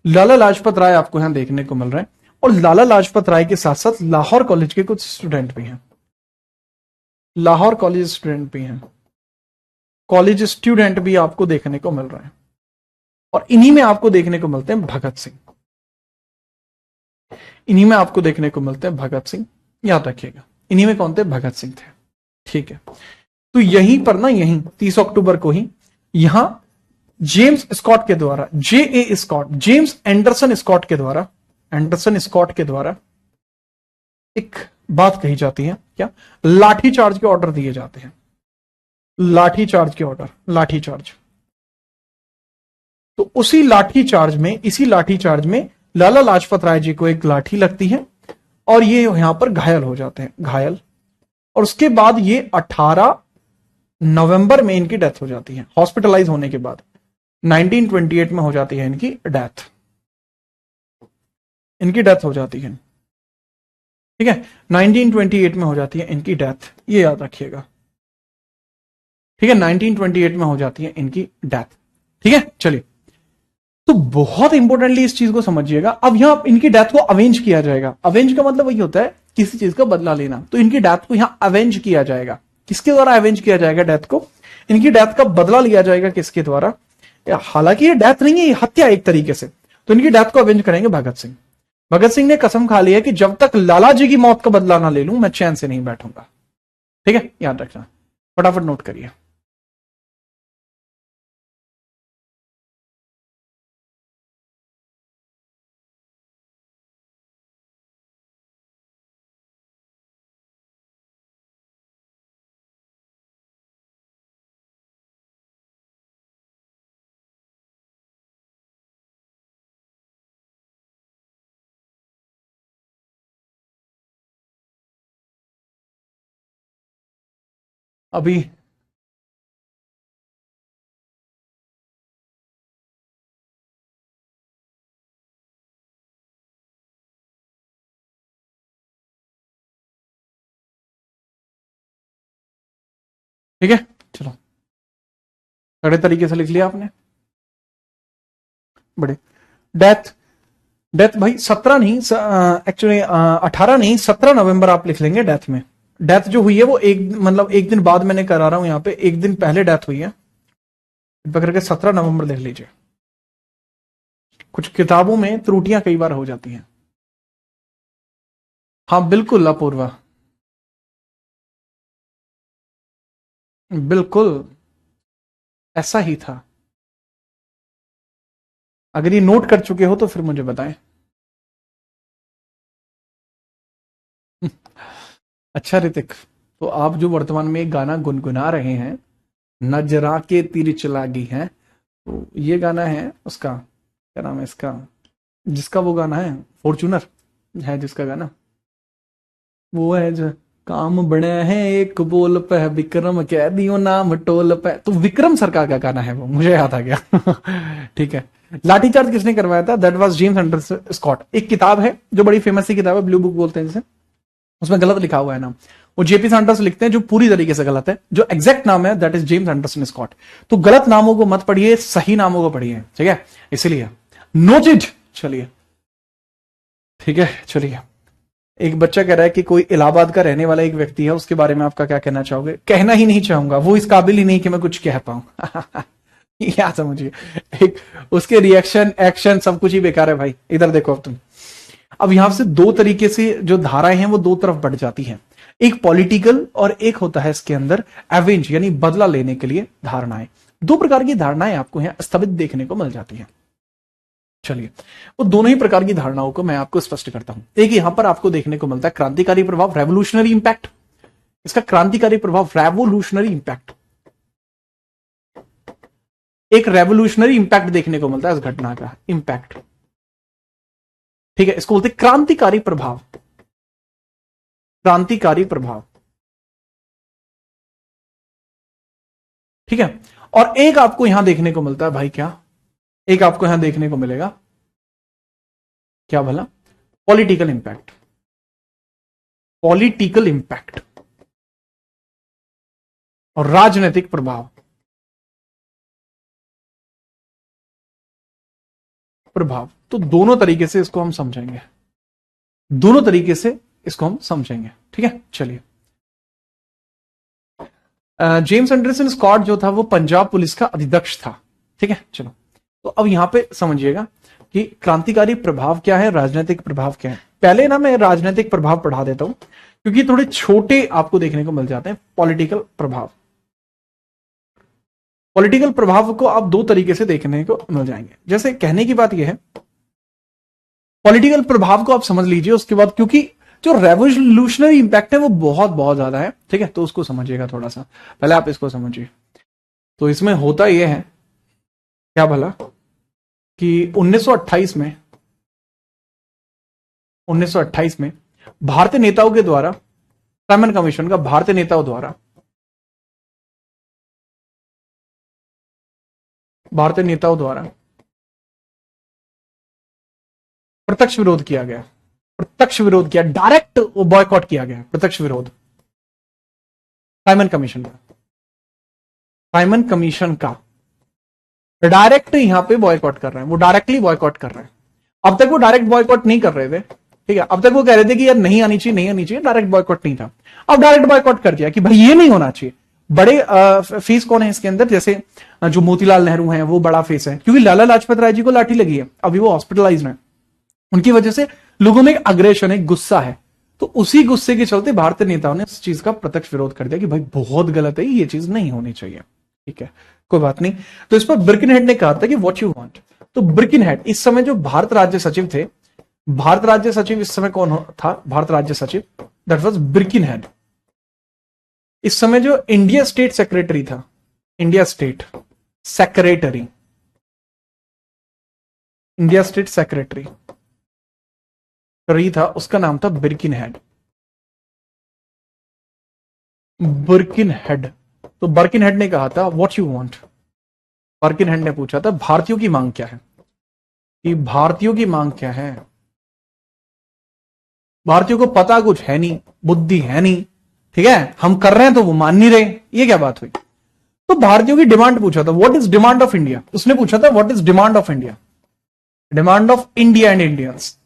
लाला लाजपत राय आपको यहां देखने को मिल रहे हैं, और लाला लाजपत राय के साथ साथ लाहौर कॉलेज के कुछ स्टूडेंट भी हैं, लाहौर कॉलेज स्टूडेंट भी हैं, कॉलेज स्टूडेंट भी आपको देखने को मिल रहे हैं। और इन्हीं में आपको देखने को मिलते हैं भगत सिंह, इन्हीं में आपको देखने को मिलते हैं भगत सिंह। याद रखिएगा, इन्हीं में कौन थे? भगत सिंह थे। ठीक है, तो यहीं पर ना, यहीं 30 अक्टूबर को ही यहां जेम्स स्कॉट के द्वारा, J.A. Scott, James Anderson Scott के द्वारा, एंडरसन स्कॉट के द्वारा एक बात कही जाती है, क्या? लाठीचार्ज के ऑर्डर दिए जाते हैं, लाठीचार्ज के ऑर्डर, लाठीचार्ज। तो उसी लाठीचार्ज में, इसी लाठीचार्ज में लाला लाजपत राय जी को एक लाठी लगती है, और ये यहां पर घायल हो जाते हैं, घायल। और उसके बाद ये 18 नवंबर में इनकी डेथ हो जाती है, हॉस्पिटलाइज होने के बाद 1928 में हो जाती है इनकी डेथ, इनकी डेथ हो जाती है। ठीक है, 1928 में हो जाती है इनकी डेथ, ये याद रखिएगा। ठीक है, 1928 में हो जाती है इनकी डेथ। ठीक है, चलिए, तो बहुत इंपॉर्टेंटली इस चीज को समझिएगा। अब यहां इनकी डेथ को अवेंज किया जाएगा। अवेंज का मतलब वही होता है किसी चीज का बदला लेना, तो इनकी डेथ को यहां अवेंज किया जाएगा। किसके द्वारा अवेंज किया जाएगा डेथ को? इनकी डेथ का बदला लिया जाएगा किसके द्वारा? हालांकि ये डेथ नहीं है, ये हत्या एक तरीके से। तो इनकी डेथ को अवेंज करेंगे भगत सिंह। भगत सिंह ने कसम खा ली है कि जब तक लाला जी की मौत का बदला ना ले लूं, मैं चैन से नहीं बैठूंगा। ठीक है, याद रखना, फटाफट नोट करिए। अभी ठीक है, चलो, बड़े तरीके से लिख लिया आपने, बड़े। डेथ डेथ भाई 17 नहीं, एक्चुअली 18 नहीं, 17 नवंबर आप लिख लेंगे डेथ में। डेथ जो हुई है वो एक मतलब एक दिन बाद मैंने करा रहा हूं यहाँ पे, एक दिन पहले डेथ हुई है, पकड़ के 17 नवंबर लिख लीजिए। कुछ किताबों में त्रुटियां कई बार हो जाती हैं। हाँ बिल्कुल अपूर्वा, बिल्कुल ऐसा ही था। अगर ये नोट कर चुके हो तो फिर मुझे बताएं। अच्छा ऋतिक, तो आप जो वर्तमान में एक गाना गुनगुना रहे हैं, नजरा के तीर चलागी है, तो ये गाना है उसका, क्या नाम है इसका, जिसका वो गाना है फॉर्चूनर है जिसका गाना, वो है जो काम बने है एक बोल पे विक्रम कह दियो नाम टोल पे, तो विक्रम सर का क्या गाना है वो, मुझे याद आ गया। ठीक है। लाठीचार्ज किसने करवाया था? That was James Anderson Scott. एक किताब है जो बड़ी फेमस सी किताब है, ब्लू बुक बोलते हैं जिसे, उसमें गलत लिखा हुआ है नाम, वो जेपी सैंडर्स लिखते हैं जो पूरी तरीके से गलत है। जो एग्जैक्ट नाम है that is James Anderson Scott. तो गलत नामों को मत पढ़िए, सही नामों को पढ़िए, ठीक है, इसीलिए नोटेड। चलिए ठीक है, चलिए। एक बच्चा कह रहा है कि कोई इलाहाबाद का रहने वाला एक व्यक्ति है, उसके बारे में आपका क्या कहना चाहोगे? कहना ही नहीं चाहूंगा, वो इस काबिल ही नहीं कि मैं कुछ कह पाऊं। या समझिए, एक उसके रिएक्शन एक्शन सब कुछ ही बेकार है भाई। इधर देखो अब तुम, अब यहां से दो तरीके से जो धाराएं हैं वो दो तरफ बढ़ जाती हैं, एक पॉलिटिकल और एक होता है इसके अंदर एवेंज यानी बदला लेने के लिए धारणाएं। दो प्रकार की धारणाएं आपको यहां स्थगित देखने को मिल जाती हैं। चलिए, वो दोनों ही प्रकार की धारणाओं को मैं आपको स्पष्ट करता हूं। एक यहां पर आपको देखने को मिलता है क्रांतिकारी प्रभाव, रेवोल्यूशनरी इंपैक्ट। इसका क्रांतिकारी प्रभाव, रेवोल्यूशनरी इंपैक्ट, एक रेवोल्यूशनरी इंपैक्ट देखने को मिलता है इस घटना का, इंपैक्ट, ठीक है। इसको बोलते हैं क्रांतिकारी प्रभाव, क्रांतिकारी प्रभाव, ठीक है। और एक आपको यहां देखने को मिलता है भाई, क्या एक आपको यहां देखने को मिलेगा, क्या भला? पॉलिटिकल इंपैक्ट, पॉलिटिकल इंपैक्ट और राजनीतिक प्रभाव, प्रभाव। तो दोनों तरीके से इसको हम समझेंगे, दोनों तरीके से इसको हम समझेंगे, ठीक है। चलिए, जेम्स एंडरसन स्कॉट जो था वो पंजाब पुलिस का अध्यक्ष था, ठीक है। चलो, तो अब यहां पे समझिएगा कि क्रांतिकारी प्रभाव क्या है, राजनीतिक प्रभाव क्या है। पहले ना मैं राजनीतिक प्रभाव पढ़ा देता हूं क्योंकि थोड़े छोटे आपको देखने को मिल जाते हैं। पॉलिटिकल प्रभाव, पॉलिटिकल प्रभाव को आप दो तरीके से देखने को मिल जाएंगे। जैसे कहने की बात यह है, पॉलिटिकल प्रभाव को आप समझ लीजिए, उसके बाद क्योंकि जो रेवोल्यूशनरी इंपैक्ट है वो बहुत बहुत ज्यादा है, ठीक है, तो उसको समझिएगा थोड़ा सा, पहले आप इसको समझिए। तो इसमें होता यह है क्या भला कि 1928 में भारतीय नेताओं के द्वारा, साइमन कमीशन का भारतीय नेताओं द्वारा प्रत्यक्ष विरोध किया गया, प्रत्यक्ष विरोध किया, डायरेक्ट बॉयकॉट किया गया, प्रत्यक्ष विरोध साइमन कमीशन का, साइमन कमीशन का डायरेक्ट यहां पे बॉयकॉट कर रहे हैं, वो डायरेक्टली बॉयकॉट कर रहे हैं। अब तक वो डायरेक्ट बॉयकॉट नहीं कर रहे थे, ठीक है, अब तक वो कह रहे थे कि यार नहीं आनी चाहिए, नहीं आनी चाहिए, डायरेक्ट बॉयकॉट नहीं था। अब डायरेक्ट बॉयकॉट कर दिया कि भाई ये नहीं होना चाहिए। बड़े फेस कौन है इसके अंदर? जैसे जो मोतीलाल नेहरू हैं वो बड़ा फेस है, क्योंकि लाला लाजपत राय जी को लाठी लगी है, अभी वो हॉस्पिटलाइज है, उनकी वजह से लोगों में एक अग्रेशन है, गुस्सा है। तो उसी गुस्से के चलते भारतीय नेताओं ने इस चीज का प्रत्यक्ष विरोध कर दिया कि भाई बहुत गलत है, ये चीज नहीं होनी चाहिए, ठीक है, कोई बात नहीं। तो इस पर ब्रिकनहेड ने कहा था कि व्हाट यू वांट। तो ब्रिकनहेड इस समय जो भारत राज्य सचिव थे, भारत राज्य सचिव इस समय कौन था? भारत राज्य सचिव दैट वाज ब्रिकनहेड। इस समय जो इंडिया स्टेट सेक्रेटरी था, India state secretary, India state secretary था, उसका नाम था बिर्किनहेड, बिर्किनहेड। तो बर्किनहेड ने कहा था व्हाट यू वांट। बर्किनहेड ने पूछा था भारतीयों की मांग क्या है, कि भारतीयों की मांग क्या है। भारतीयों को पता कुछ है नहीं, बुद्धि है नहीं, ठीक है, हम कर रहे हैं तो वो मान नहीं रहे, ये क्या बात हुई। तो भारतीयों की डिमांड पूछा था, what is demand of India. उसने पूछा था what is demand of India. Demand of India and Indians.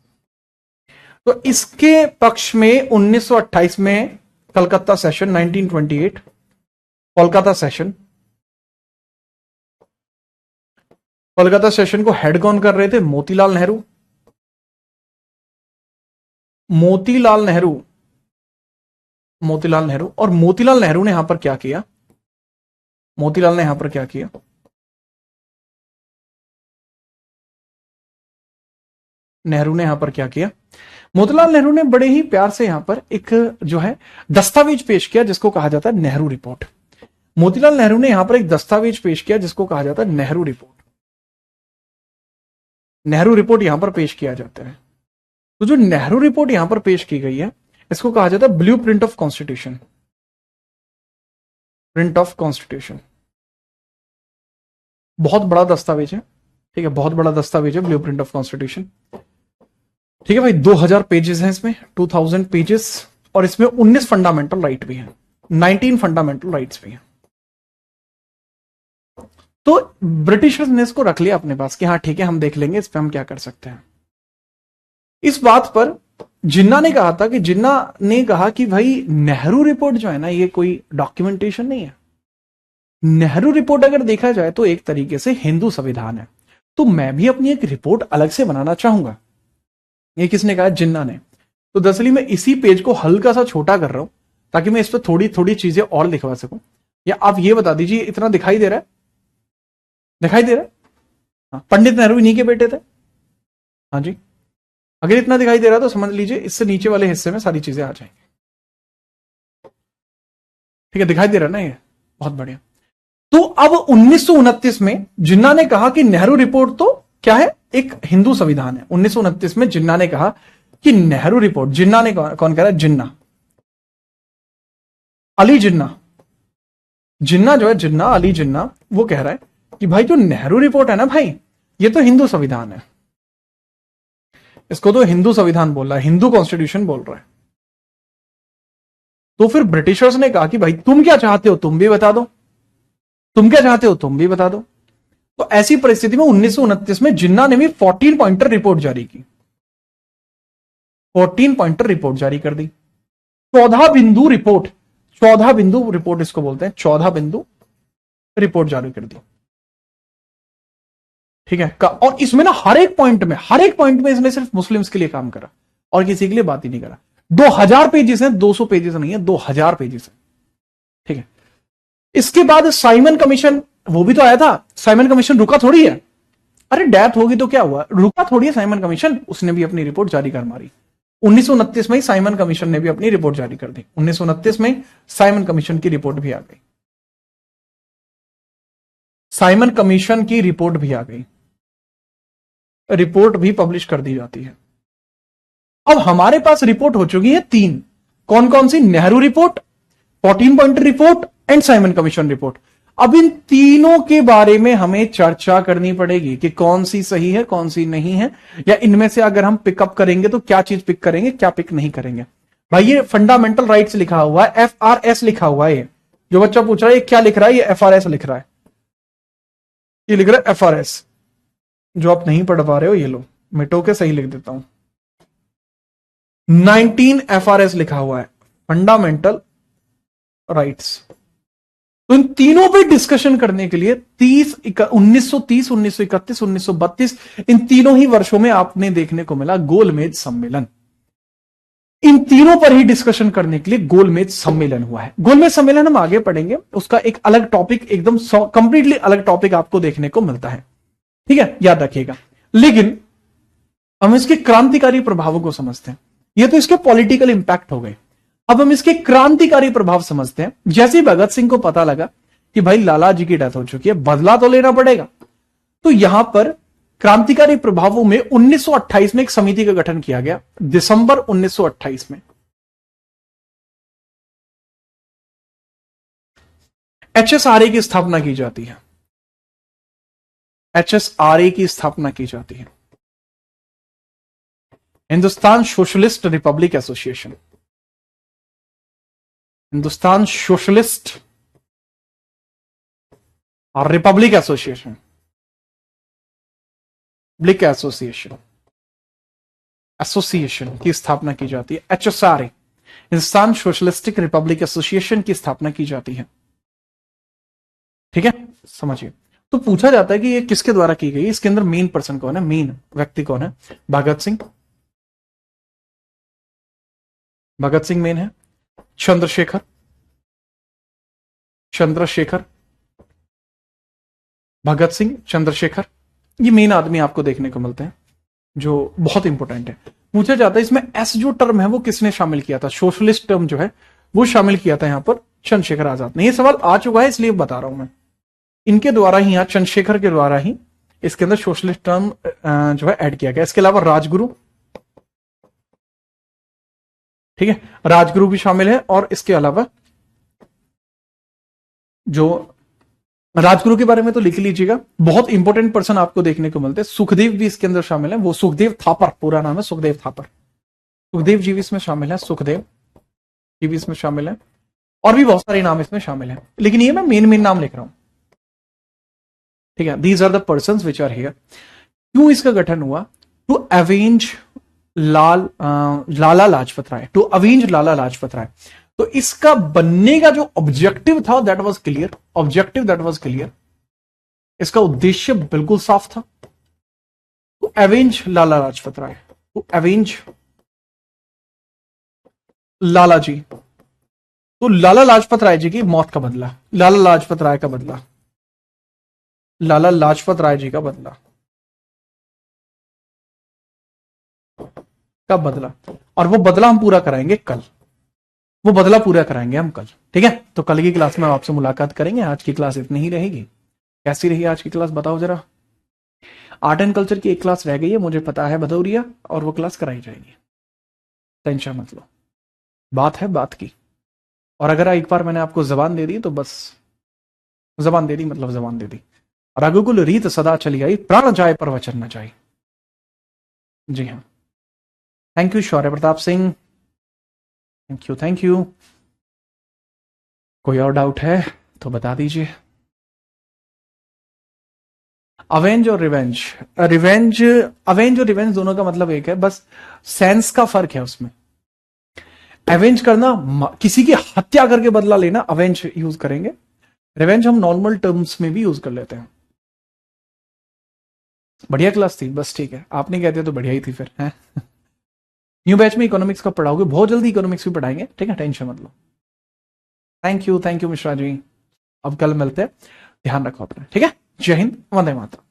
तो इसके पक्ष में 1928 में Calcutta session, 1928 Kolkata session. Kolkata session को हेड कौन कर रहे थे? मोतीलाल नेहरू। मोतीलाल नेहरू, मोतीलाल नेहरू। और मोतीलाल नेहरू ने यहां पर क्या किया? मोतीलाल ने यहां पर क्या किया? नेहरू ने यहां पर क्या किया? मोतीलाल नेहरू ने बड़े ही प्यार से यहां पर एक जो है दस्तावेज पेश किया जिसको कहा जाता है नेहरू रिपोर्ट। मोतीलाल नेहरू ने यहां पर एक दस्तावेज पेश किया जिसको कहा जाता है नेहरू रिपोर्ट। नेहरू रिपोर्ट यहां पर पेश किया जाता है। तो जो नेहरू रिपोर्ट यहां पर पेश की गई है इसको कहा जाता है blue print of constitution. Print of constitution बहुत बड़ा दस्तावेज है, ठीक है, बहुत बड़ा दस्तावेज है ब्लू प्रिंट ऑफ कॉन्स्टिट्यूशन। ठीक है भाई, 2000 पेजेस हैं इसमें, 2000 पेजेस। और इसमें 19 फंडामेंटल राइट भी हैं, 19 फंडामेंटल राइट्स भी हैं। तो ब्रिटिशर्स ने इसको रख लिया अपने पास कि हाँ ठीक है, हम देख लेंगे इस पर हम क्या कर सकते हैं। इस बात पर जिन्ना ने कहा था कि जिन्ना ने कहा कि भाई नेहरू रिपोर्ट जो है ना ये कोई डॉक्यूमेंटेशन नहीं है। नेहरू रिपोर्ट अगर देखा जाए तो एक तरीके से हिंदू संविधान है, तो मैं भी अपनी एक रिपोर्ट अलग से बनाना चाहूंगा। ये किसने कहा? जिन्ना ने। तो दरअसल मैं इसी पेज को हल्का सा छोटा कर रहा हूं ताकि मैं इस पर थोड़ी थोड़ी चीजें और लिखवा सकूं। या आप ये बता दीजिए, इतना दिखाई दे रहा है? दिखाई दे रहा है? हाँ, पंडित नेहरू इन्हीं के बेटे थे। हाँ जी, अगर इतना दिखाई दे रहा है तो समझ लीजिए इससे नीचे वाले हिस्से में सारी चीजें आ जाएंगी। ठीक है, दिखाई दे रहा है ना ये? बहुत बढ़िया। तो अब 1929 में जिन्ना ने कहा कि नेहरू रिपोर्ट तो क्या है? एक हिंदू संविधान है। 1929 में जिन्ना ने कहा कि नेहरू रिपोर्ट, जिन्ना ने कौन कह रहा है? जिन्ना, अली जिन्ना। जिन्ना जो है, जिन्ना, अली जिन्ना, वो कह रहा है कि भाई जो नेहरू रिपोर्ट है ना भाई, ये तो हिंदू संविधान है, इसको तो हिंदू संविधान बोल रहा है, हिंदू कॉन्स्टिट्यूशन बोल रहा है। तो फिर ब्रिटिशर्स ने कहा कि भाई तुम क्या चाहते हो, तुम भी बता दो, तुम क्या चाहते हो, तुम भी बता दो। तो ऐसी परिस्थिति में 1929 में जिन्ना ने भी 14 पॉइंटर रिपोर्ट जारी की। 14 पॉइंटर रिपोर्ट जारी कर दी। 14 बिंदु रिपोर्ट, 14 बिंदु रिपोर्ट इसको बोलते हैं, 14 बिंदु रिपोर्ट जारी कर दी। ठीक है, और इसमें ना हर एक पॉइंट में इसने सिर्फ मुस्लिम्स के लिए काम करा और किसी के लिए बात ही नहीं करा। 2000 पेजेस हैं, 200 पेजेस नहीं है, 2000 पेजेस है। ठीक है, इसके बाद साइमन कमीशन, वो भी तो आया था। साइमन कमीशन रुका थोड़ी है, अरे डेथ होगी तो क्या हुआ, रुका थोड़ी है साइमन कमीशन, उसने भी अपनी रिपोर्ट जारी कर मारी। 1929 में साइमन कमीशन ने भी अपनी रिपोर्ट जारी कर दी। 1929 में साइमन कमीशन की रिपोर्ट भी आ गई, साइमन कमीशन की रिपोर्ट भी आ गई, रिपोर्ट भी पब्लिश कर दी जाती है। अब हमारे पास रिपोर्ट हो चुकी है 3। कौन कौन सी? Nehru report, 14 pointer report and Simon Commission report. अब इन तीनों के बारे में हमें चर्चा करनी पड़ेगी कि कौन सी सही है, कौन सी नहीं है, या इनमें से अगर हम पिकअप करेंगे तो क्या चीज पिक करेंगे, क्या पिक नहीं करेंगे। भाई ये फंडामेंटल राइट्स लिखा हुआ है, FRS लिखा हुआ है। जो बच्चा पूछ रहा है ये क्या लिख रहा है, ये FRS लिख रहा है, ये लिख रहा है FRS। जो आप नहीं पढ़ पा रहे हो ये लो, मिटो के सही लिख देता हूं। 19 FRS लिखा हुआ है, फंडामेंटल राइट्स। तो इन तीनों पे डिस्कशन करने के लिए 1930, 1931, 1932 इन तीनों ही वर्षों में आपने देखने को मिला गोलमेज सम्मेलन। इन तीनों पर ही डिस्कशन करने के लिए गोलमेज सम्मेलन हुआ है। गोलमेज सम्मेलन हम आगे पढ़ेंगे, उसका एक अलग टॉपिक, एकदम कंप्लीटली अलग टॉपिक आपको देखने को मिलता है। ठीक है, याद रखिएगा। लेकिन हम इसके क्रांतिकारी प्रभावों को समझते हैं। ये तो इसके पॉलिटिकल इंपैक्ट हो गए। अब हम इसके क्रांतिकारी प्रभाव समझते हैं। जैसे ही भगत सिंह को पता लगा कि भाई लाला जी की डेथ हो चुकी है, बदला तो लेना पड़ेगा, तो यहां पर क्रांतिकारी प्रभावों में 1928 में एक समिति का गठन किया गया। दिसंबर 1928 में HSRA की स्थापना की जाती है। HSRA की स्थापना की जाती है, Hindustan socialist republic association. Hindustan socialist और republic association. Republic association, association की स्थापना की जाती है। HSRA, Hindustan socialistic republic association की स्थापना की जाती है। ठीक है, समझिए। तो पूछा जाता है कि ये किसके द्वारा की गई, इसके अंदर मेन पर्सन कौन है, मेन व्यक्ति कौन है? भगत सिंह, भगत सिंह मेन है। चंद्रशेखर, चंद्रशेखर, भगत सिंह, चंद्रशेखर, ये मेन आदमी आपको देखने को मिलते हैं जो बहुत इंपॉर्टेंट है। पूछा जाता है इसमें एस जो टर्म है वो किसने शामिल किया था, सोशलिस्ट टर्म जो है वो शामिल किया था यहां पर चंद्रशेखर आजाद ने। ये सवाल आ चुका है इसलिए बता रहा हूं मैं, इनके द्वारा ही, यहां चंद्रशेखर के द्वारा ही इसके अंदर सोशलिस्ट टर्म जो है ऐड किया गया। इसके अलावा राजगुरु, ठीक है, राजगुरु भी शामिल है। और इसके अलावा जो राजगुरु के बारे में तो लिख लीजिएगा, बहुत इंपॉर्टेंट पर्सन आपको देखने को मिलते हैं। सुखदेव भी इसके अंदर शामिल है, वो सुखदेव थापर पूरा नाम है, सुखदेव थापर, सुखदेव जी भी इसमें शामिल है, सुखदेव जी भी इसमें शामिल है। और भी बहुत सारे नाम इसमें शामिल है, लेकिन ये मैं मेन मेन नाम लिख रहा हूं। ठीक है, these are the person which are here. क्यों इसका गठन हुआ? To avenge Lala Lajpat Rai, to avenge Lala Lajpat Rai. तो इसका बनने का जो ऑब्जेक्टिव था that was clear, objective that was clear, इसका उद्देश्य बिल्कुल साफ था, to avenge Lala Lajpat Rai, to avenge Lala ji. तो लाला लाजपत राय जी की मौत का बदला, लाला लाजपत राय का बदला, लाला लाजपत राय जी का बदला, का बदला। और वो बदला हम पूरा कराएंगे कल, वो बदला पूरा कराएंगे हम कल। ठीक है, तो कल की क्लास में आपसे मुलाकात करेंगे। आज की क्लास इतनी ही रहेगी। कैसी रही आज की क्लास बताओ जरा। आर्ट एंड कल्चर की एक क्लास रह गई है, मुझे पता है भदौरिया, और वो क्लास कराई जाएगी, टेंशन मत लो। बात है बात की, और अगर एक बार मैंने आपको जबान दे दी तो बस जबान दे दी मतलब जबान दे दी। रघुकुल रीत सदा चली आई, प्राण जाए पर वचन न जाए। जी हाँ, thank you Shaurya Pratap Singh, thank you thank you. कोई और डाउट है तो बता दीजिए। अवेंज और रिवेंज, रिवेंज, अवेंज और रिवेंज दोनों का मतलब एक है, बस सेंस का फर्क है उसमें। अवेंज करना, किसी की हत्या करके बदला लेना, अवेंज यूज करेंगे। रिवेंज हम नॉर्मल टर्म्स में भी यूज कर लेते हैं। बढ़िया क्लास थी, बस ठीक है, आप नहीं कहते तो बढ़िया ही थी फिर है। न्यू बैच में इकोनॉमिक्स का पढ़ाओगे, बहुत जल्दी इकोनॉमिक्स भी पढ़ाएंगे, ठीक है, टेंशन मत लो। थैंक यू मिश्रा जी, अब कल मिलते हैं, ध्यान रखो अपना, ठीक है। जय हिंद, वंदे मातरम।